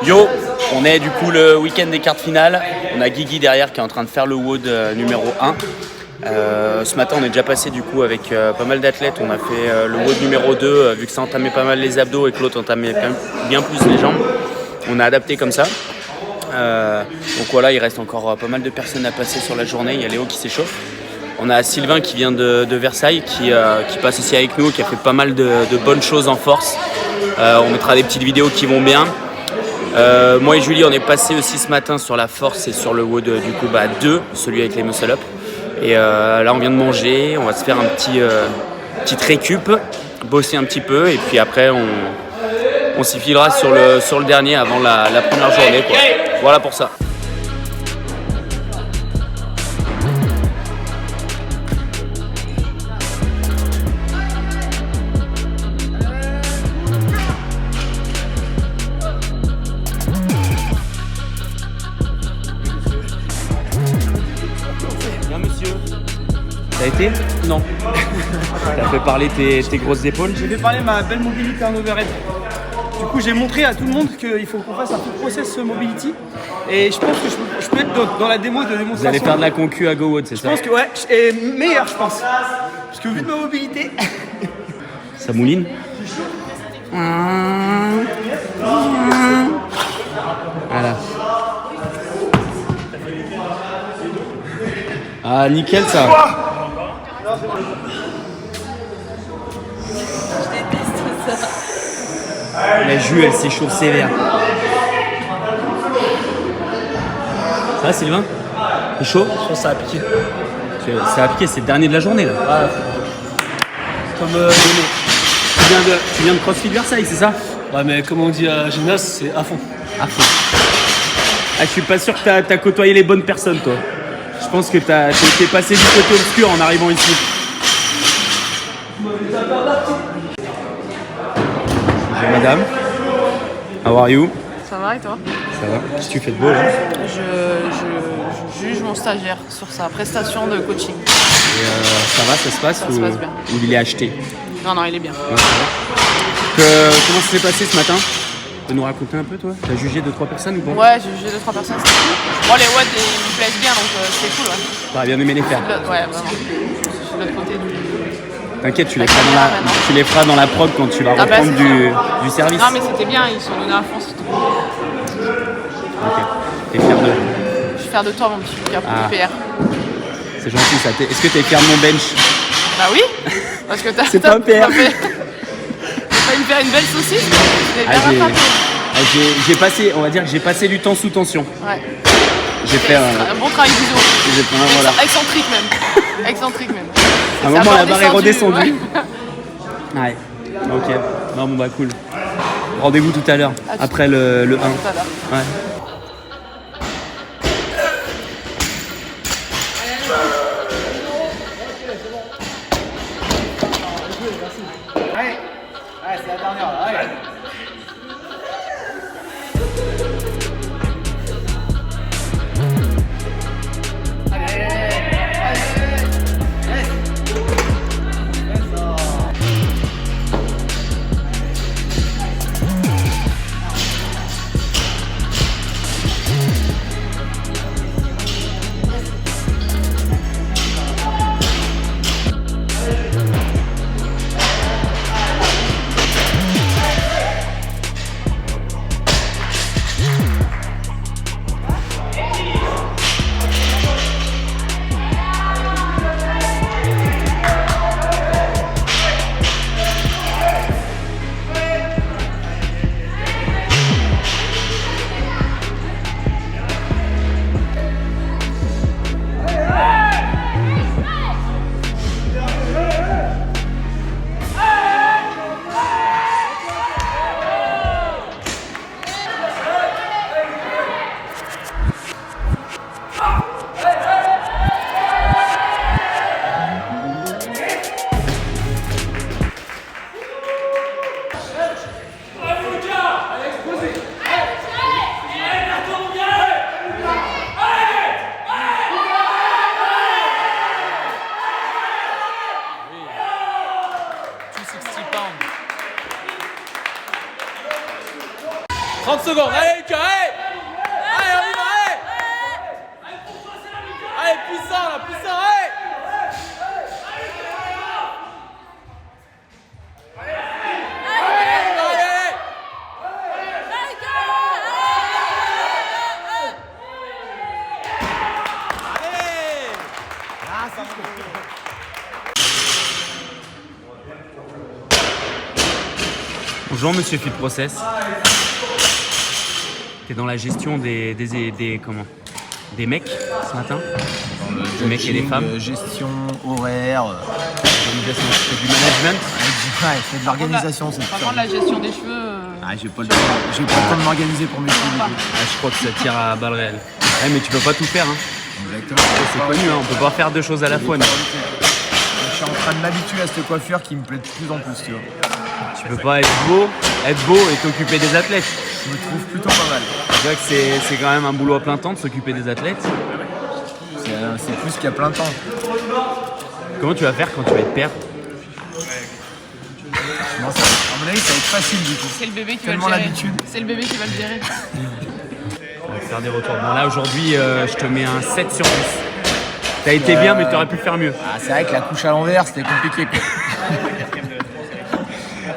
Yo, on est du coup le week-end des quarts finales. On a Guigui derrière qui est en train de faire le WOD numéro 1. Ce matin on est déjà passé du coup avec pas mal d'athlètes. On a fait le WOD numéro 2 vu que ça entamait pas mal les abdos et que l'autre entamait bien plus les jambes. On a adapté comme ça. Donc voilà, il reste encore pas mal de personnes à passer sur la journée. Il y a Léo qui s'échauffe. On a Sylvain qui vient de Versailles qui passe ici avec nous, qui a fait pas mal de bonnes choses en force. On mettra des petites vidéos qui vont bien. Moi et Julie on est passé aussi ce matin sur la force et sur le WOD du coup 2, celui avec les muscle up. Et là on vient de manger, on va se faire un petite récup, bosser un petit peu et puis après on s'y filera sur le dernier avant la première journée quoi. Voilà pour ça. Bien monsieur. T'as été? Non. T'as fait parler tes grosses épaules? J'ai fait parler ma belle mobilité en overhead. Du coup, j'ai montré à tout le monde qu'il faut qu'on fasse un peu de process mobility. Et je pense que je peux être dans la démo de démonstration. Vous allez faire de la concu à GoWOD, c'est ça? Je pense que ouais, et meilleur je pense. Parce que vu de ma mobilité. Ça mouline? Voilà. Ah nickel ça. La jus elle s'échauffe sévère. Ça va Sylvain? T'es chaud? Je pense que ça a piqué. Ça a piqué, c'est le dernier de la journée là. Ouais. Comme Tu viens de CrossFit Versailles, c'est ça? ouais, mais comme on dit à gymnase, c'est à fond. À fond. Ah, je suis pas sûr que t'as côtoyé les bonnes personnes toi. Je pense que t'es passé du côté obscur en arrivant ici. Bonjour madame. How are you? Ça va et toi? Ça va. Qu'est-ce que tu fais de beau là? Je juge mon stagiaire sur sa prestation de coaching. Et ça va, ça se passe? Ça se passe bien. Ou il est acheté? Non, il est bien. Ouais, ça va. Comment ça s'est passé ce matin? Tu peux nous raconter un peu toi? T'as jugé 2-3 personnes ou pas? Ouais, j'ai jugé 2-3 personnes, c'était cool. Bon, les WOD, ils me plaisent bien, donc c'était cool, ouais. T'aurais bien aimé les faire? Ouais, vraiment. Je suis de l'autre côté du... T'inquiète, tu les feras dans la prog quand tu vas reprendre du service. Non, mais c'était bien, ils sont donnés à fond, c'était cool. Ok. T'es fier de... Je suis fier de toi, mon petit Lucas, pour le PR. C'est gentil ça. Est-ce que t'es fier de mon bench? Bah oui, parce que C'est pas un PR. T'as failli me faire une belle saucisse, mais tu l'as bien rattrapé. On va dire que j'ai passé du temps sous tension. Ouais. J'ai fait un bon travail visio. voilà. Excentrique même. Excentrique même. À un moment, la barre est redescendue. Ouais. Ouais. Ok. Non, bon, bah cool. Rendez-vous tout à l'heure, après le 1. Tout à l'heure. Ouais. Ouais, c'est la dernière là. Ouais. secondes. Allez, Lucas, allez. Allez, on y va, allez. Allez, puissant, là, puissant, allez. Bonjour Monsieur Fit Process. T'es dans la gestion des mecs ce matin. Des mecs et des femmes. Gestion horaire. Organisation. C'est du management. Ouais, je fais de l'organisation. Par contre, la gestion des cheveux. J'ai pas le temps de m'organiser pour mes cheveux. Je crois que ça tire à balles réelles. Ouais, mais tu peux pas tout faire. Hein. Exactement. C'est connu, hein. On peut pas faire deux choses à la fois. Je suis en train de m'habituer à cette coiffure qui me plaît de plus en plus, tu vois. Tu peux pas être beau et t'occuper des athlètes. Je me trouve plutôt pas mal. C'est vrai que c'est quand même un boulot à plein temps de s'occuper des athlètes. C'est plus qu'il y a plein de temps. Comment tu vas faire quand tu vas être père? À mon avis, ça va être facile du coup. C'est le bébé qui va le Tellement gérer. l'habitude. C'est le bébé qui va le gérer. On va faire des retours. Bon, là aujourd'hui, je te mets un 7 sur 10. T'as été bien, mais t'aurais pu faire mieux. Ah, c'est vrai que la couche à l'envers, c'était compliqué quoi.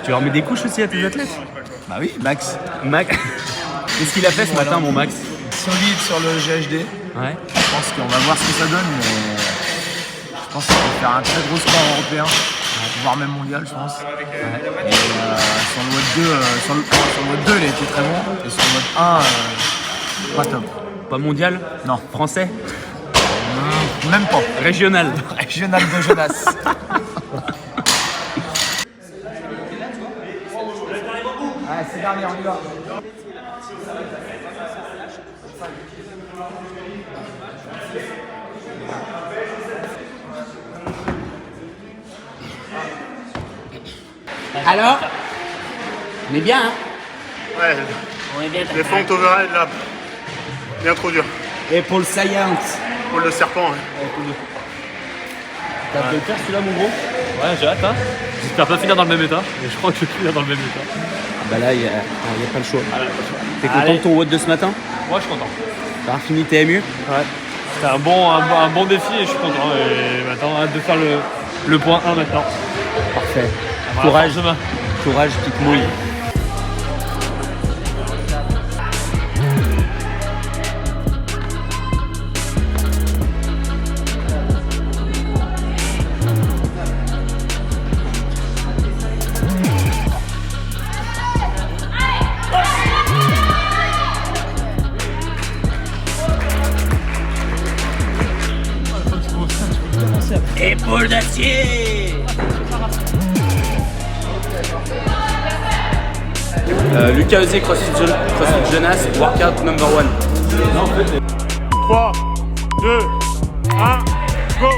Tu leur mets des couches aussi à tes athlètes? Bah oui, Max. Max, qu'est-ce qu'il a fait ce matin, mon Max? Solide sur le GHD. Ouais. Je pense qu'on va voir ce que ça donne, mais je pense qu'il va faire un très gros score européen, voire même mondial, je pense. Et sur le WOD 2, il a été très bon, et sur le WOD 1, pas top. Pas mondial? Non. Français? Même pas. Régional? Régional de Jonas. Ah, c'est dernier, on y va. Alors, on est bien, hein? Ouais, On est bien. les fentes overhead là, bien trop dur. Épaule saillante. Pour le serpent, ouais. T'as fait le faire celui-là, mon gros? Ouais, j'ai hâte, hein. J'espère pas finir dans le même état, mais je crois que je vais finir dans le même état. Bah là, il n'y a pas le choix. T'es content de ton WOD de ce matin? Moi, je suis content. T'as fini TMU? Ouais. C'était un bon défi et je suis content. Et maintenant, hâte de faire le point 1 maintenant. Parfait. Voilà, Courage, force demain. courage, petite mouille. Épaule d'acier. Lucas Eusé, CrossFit Jonas, workout number 1. 3, 2, 1, go!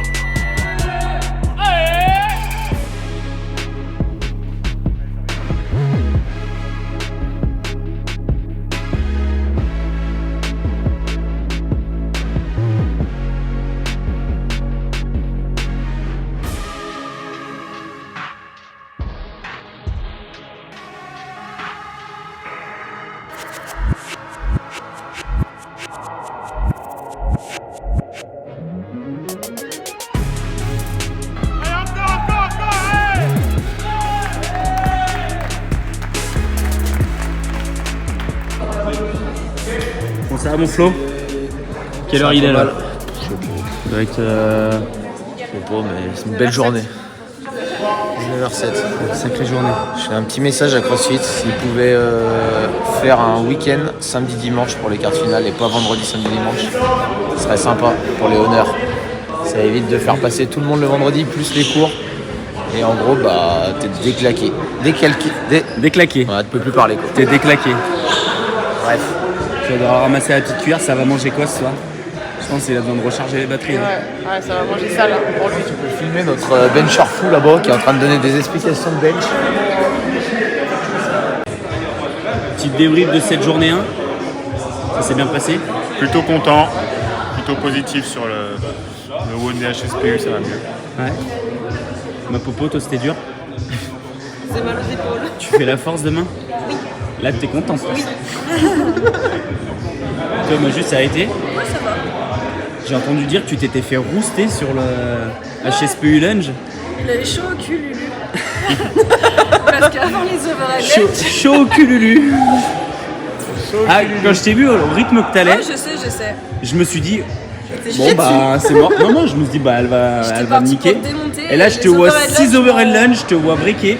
Bon, ça va mon Flo? Quelle heure il est là? Ça doit être. Je sais pas, mais c'est une belle journée. 19h07. Sacrée journée. Je fais un petit message à CrossFit s'ils pouvaient faire un week-end samedi-dimanche pour les quarts finales et pas vendredi, samedi-dimanche. Ce serait sympa pour les honneurs. Ça évite de faire passer tout le monde le vendredi plus les cours. Et en gros, bah, t'es déclaqué. Déclaqué. Ouais, tu peux plus parler quoi. T'es déclaqué. Bref. Tu vas devoir ramasser la petite cuillère, ça va manger quoi ce soir? Je pense qu'il a besoin de recharger les batteries. Hein. Ouais, ça va manger ça là pour lui. Tu peux filmer notre bencher fou là-bas qui est en train de donner des explications de bench. Petite débrief de cette journée 1. Ça s'est bien passé? Plutôt content, plutôt positif sur le WOD HSPU, ça va mieux. Ouais. Ma popo, toi c'était dur? C'est mal aux épaules. Tu fais la force demain? Oui. Là t'es contente? Oui. Toi, moi, juste, ça a été. Moi, ça va. J'ai entendu dire que tu t'étais fait rouster sur le HSPU Lunge. Il avait chaud au cul, Lulu. Parce qu'avant les overhead Chaud au cul, Lulu. Ah, quand je t'ai vu au rythme que t'allais, Ouais, je sais. je me suis dit, T'es bon chié bah c'est mort. Non, je me suis dit, bah elle va J'étais me partie niquer. pour te démonter, Et là, je te les vois overhead 6 lunge, overhead lunge, je te vois briquer.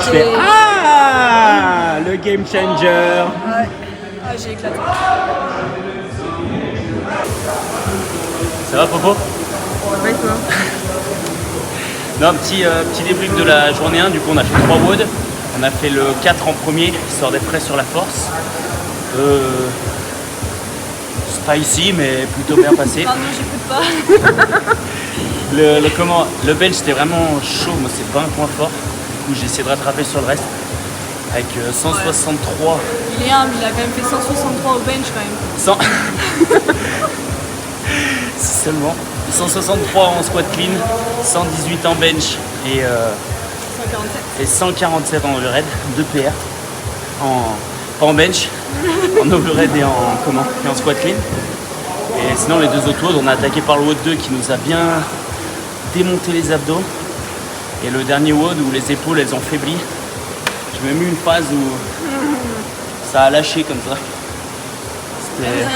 Je fais, ah, le game changer. Ouais. Ah, j'ai éclaté. Ça va, Popo? Ouais, quoi. Non, petit débrief de la journée 1, du coup on a fait 3 WOD. On a fait le 4 en premier, histoire d'être prêt sur la force. Spicy, mais plutôt bien passé. Pardon, j'écoute pas. Le bench c'était vraiment chaud, moi c'est pas un point fort. Du coup j'ai essayé de rattraper sur le reste. Avec 163. Il est humble, il a quand même fait 163 au bench quand même. 100... Si seulement. 163 en squat clean, 118 en bench et 147 en overhead, 2 PR. Pas en bench, en overhead et en squat clean. Et sinon les deux autres WOD, on a attaqué par le WOD 2 qui nous a bien démonté les abdos. Et le dernier WOD où les épaules elles ont faibli. J'ai même eu une phase où ça a lâché comme ça. C'était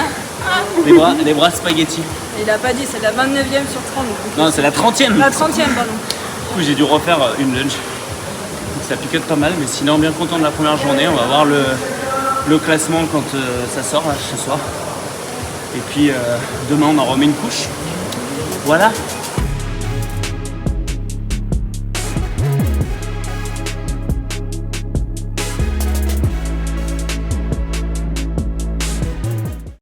les bras spaghetti. Il a pas dit, c'est la 29e sur 30. Donc Non, c'est la 30e. la 30e, pardon. Du coup, j'ai dû refaire une lunge. Donc, ça picote pas mal, mais sinon, bien content de la première journée. On va voir le classement quand ça sort, là, ce soir. Et puis, demain, on en remet une couche. Voilà.